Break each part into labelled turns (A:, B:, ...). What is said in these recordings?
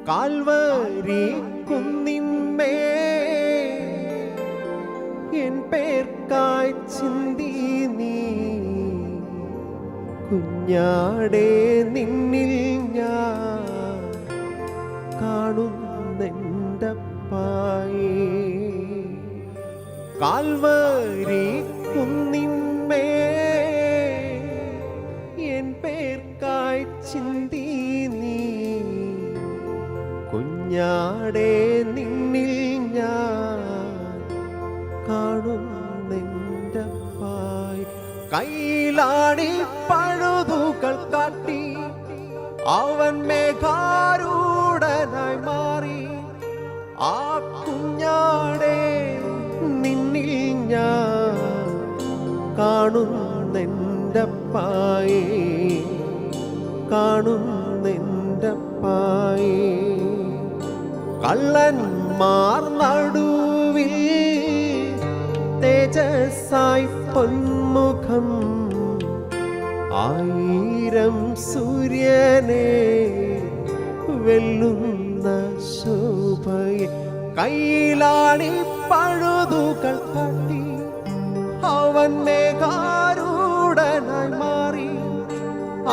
A: Calvary കുന്നിന്മേ N പേർക്കായി ചിന്തി നീ കുഞ്ഞാടേ നിന്നിൽ ഞാൻ കാണുന്നെൻ്റപ്പായേ. കാൽവരി കുന്നിന്മേ എൻ പേർക്കായി ചിന്തി നീ കുഞ്ഞാടേ നിന്നിൽ ഞാൻ കാണുന്നെൻ്റപ്പായ്. കൈലാടി പഴുതുകൾ കാട്ടി അവൻ മേഘാരൂഢനായി മാറി. ആ കുഞ്ഞാടേ നിന്നിൽ ഞാൻ കാണുന്നെൻ്റപ്പായേ, കാണുന്നെൻ്റപ്പായേ. കള്ളന്മാർ നടുവിൽ തേജസ്സായി പൊന്മുഖം, ആയിരം സൂര്യനെ വെല്ലുന്ന ശോഭയെ. കൈലാടി പഴുതുകൾ കാട്ടി അവൻ മേഘാരൂഢനായി മാറി.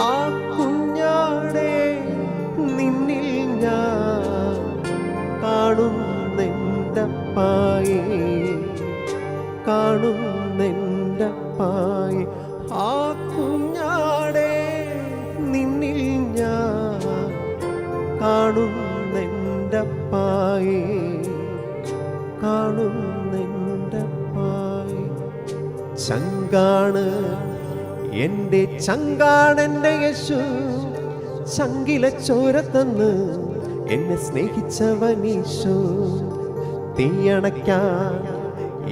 A: ആ കുഞ്ഞാടേ നിന്നിൽ ഞാൻ കാണുന്നെൻ്റപ്പായേ, കാണുന്നെൻ്റപ്പായേ. ആ കുഞ്ഞാടേ നിന്നിൽ ഞാൻ കാണുന്നെൻ്റപ്പായേ, കാണുന്നെൻ്റപ്പായേ. ചങ്കാണ് എൻ്റെ ചങ്കാണെൻ്റെ യേശു, ചങ്കിലെ ചോര തന്ന് എന്നെ സ്നേഹിച്ചവനീശോ. തീയണയ്ക്കാൻ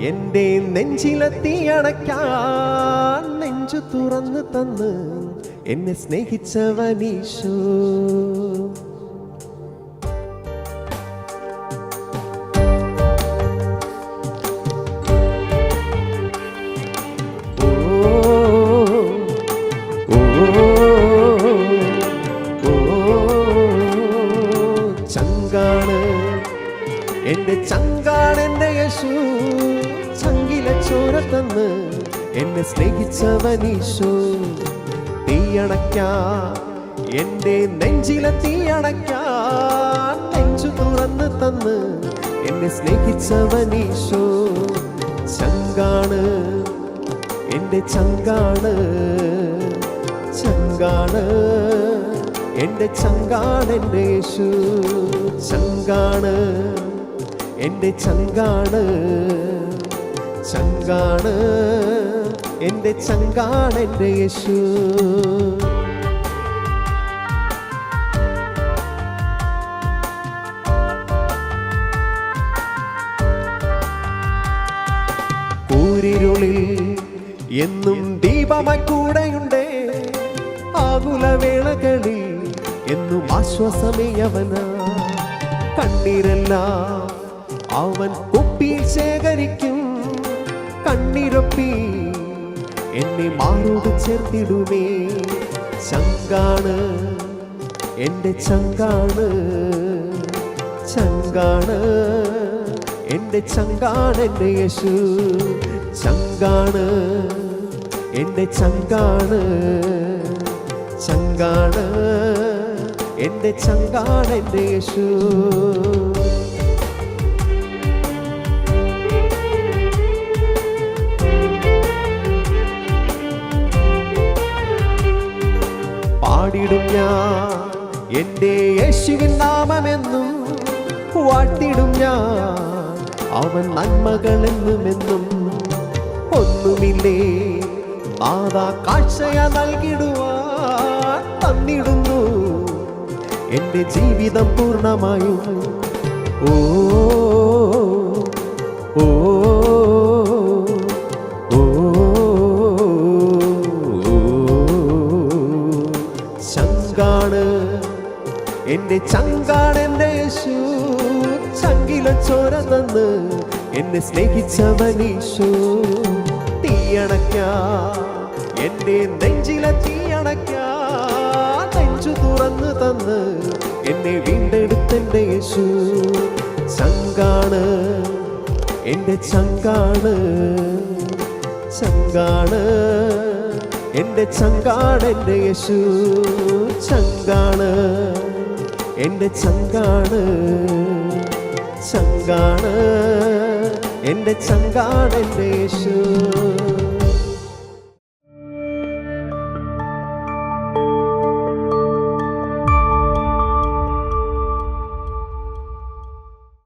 A: എൻ്റെ നെഞ്ചിലെ തീയണയ്ക്കാൻ നെഞ്ചു തുറന്ന് തന്ന് എന്നെ സ്നേഹിച്ചവനീശോ. എൻ്റെ ചങ്കാണെൻ്റെ യേശു, ചങ്കിലെ ചോര തന്ന് എന്നെ സ്നേഹിച്ചവനീശോ. തീയണയ്ക്കാൻ എൻ്റെ നെഞ്ചിലെ തീയണയ്ക്കാൻ നെഞ്ചു തുറന്ന് തന്ന് എന്നെ സ്നേഹിച്ചവനീശോ. ചങ്കാണ് എൻ്റെ ചങ്കാണ്, ചങ്കാണ് എൻ്റെ ചങ്കാണെൻ്റെ യേശു. ചങ്കാണ് എൻ്റെ ചങ്കാണ്, ചങ്കാണ് എൻ്റെ ചങ്കാണെൻ്റെ യേശു. കൂരിരുളിൽ എന്നും ദീപമായി കൂടെയുണ്ടേ, ആകുലവേളകളിൽ എന്നും ആശ്വാസമേയവനാ. കണ്ണീരെല്ലാം അവൻ കുപ്പിയിൽ ശേഖരിക്കും, കണ്ണീരൊപ്പി എന്നെ മാറോട് ചേർത്തിടുമേ. ചങ്കാണ് എൻ്റെ ചങ്കാണ്, ചങ്കാണ് എൻ്റെ ചങ്കാണെൻ്റെ യേശു. ചങ്കാണ് എൻ്റെ ചങ്കാണ്, ചങ്കാണ് എൻ്റെ ചങ്കാണെൻ്റെ യേശു. പാടിടും ഞാൻ എൻ്റെ യേശുവിൻ നാമമെന്നും, വാഴ്ത്തിടും ഞാൻ അവൻ നന്മകളെന്നുമെന്നും. ഒന്നുമില്ലേ നാഥാ കാഴ്ചയ നൽകിടുവാൻ തന്നിടുന്നു എൻ്റെ ജീവിതം പൂർണ്ണമായും. ഓ ഓ ഓ ചങ്കാണ് എൻ്റെ ചങ്കാണ് എൻ്റെ യേശു. ചങ്കില ചോര തന്ന് എന്നെ സ്നേഹിച്ചവനീശു. തീയണയ്ക്ക എൻ്റെ നെഞ്ചിലെ തീയണയ്ക്ക, നെഞ്ചു തുറന്ന് തന്ന് എന്നെ വീണ്ടെടുത്തെൻ്റെ യേശു. ചങ്കാണ് എൻ്റെ ചങ്കാണ്, ചങ്കാണ് എൻ്റെ ചങ്കാണ് എൻ്റെ യേശു. ചങ്കാണ് എൻ്റെ ചങ്കാണ്, ചങ്കാണ് എൻ്റെ ചങ്കാണ് എൻ്റെ യേശു.